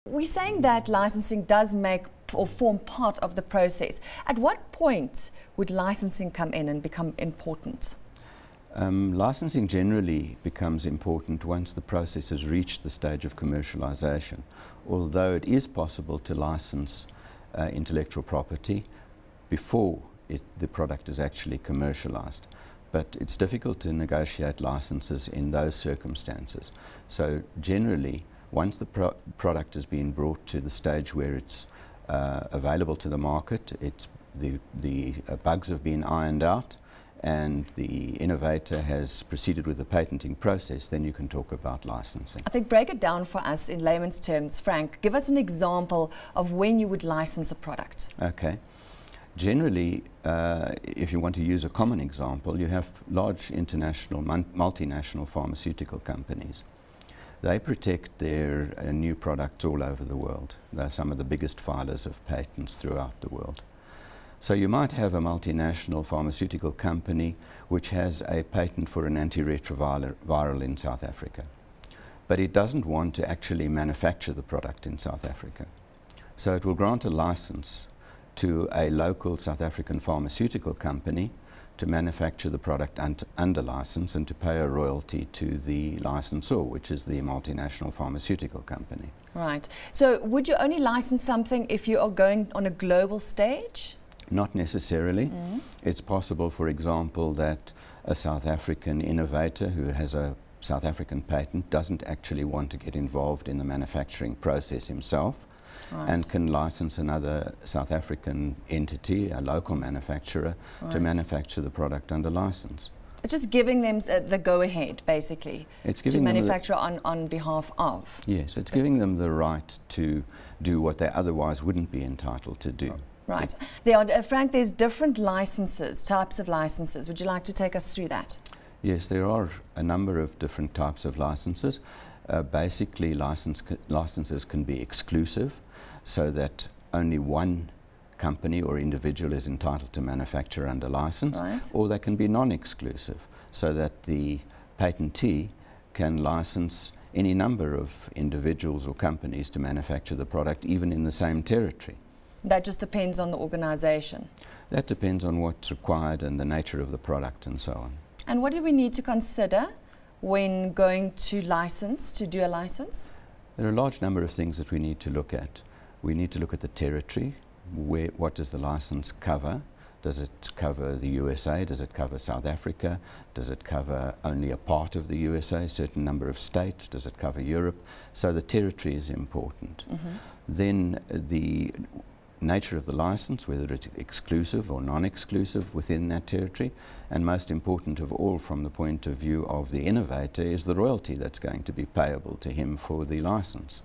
We're saying that licensing does make or form part of the process. At what point would licensing come in and become important? Licensing generally becomes important once the process has reached the stage of commercialization, although it is possible to license intellectual property before the product is actually commercialized. But it's difficult to negotiate licenses in those circumstances. So generally, once the product has been brought to the stage where it's available to the market, the bugs have been ironed out, and the innovator has proceeded with the patenting process, then you can talk about licensing. I think break it down for us in layman's terms. Frank, give us an example of when you would license a product. Okay. Generally, if you want to use a common example, you have large international, multinational pharmaceutical companies. They protect their new products all over the world. They're some of the biggest filers of patents throughout the world. So you might have a multinational pharmaceutical company which has a patent for an antiretroviral in South Africa, but it doesn't want to actually manufacture the product in South Africa. So it will grant a license to a local South African pharmaceutical company to manufacture the product under license and to pay a royalty to the licensor, which is the multinational pharmaceutical company. Right. So would you only license something if you are going on a global stage? Not necessarily. It's possible, for example, that a South African innovator who has a South African patent doesn't actually want to get involved in the manufacturing process himself, and can license another South African entity, a local manufacturer, to manufacture the product under license. It's just giving them the go-ahead, basically, to manufacture on behalf of. Yes, it's giving them the right to do what they otherwise wouldn't be entitled to do. Right. Frank, there's different licenses, types of licenses. Would you like to take us through that? Yes, there are a number of different types of licenses. Basically, licenses can be exclusive, so that only one company or individual is entitled to manufacture under license, or they can be non-exclusive, so that the patentee can license any number of individuals or companies to manufacture the product, even in the same territory. That just depends on the organization? That depends on what's required and the nature of the product and so on. And what do we need to consider when going to license, to do a license? There are a large number of things that we need to look at. We need to look at the territory. What does the license cover? Does it cover the USA? Does it cover South Africa? Does it cover only a part of the USA, a certain number of states? Does it cover Europe? So the territory is important. Then the nature of the license, whether it's exclusive or non-exclusive within that territory, and most important of all from the point of view of the innovator is the royalty that's going to be payable to him for the license.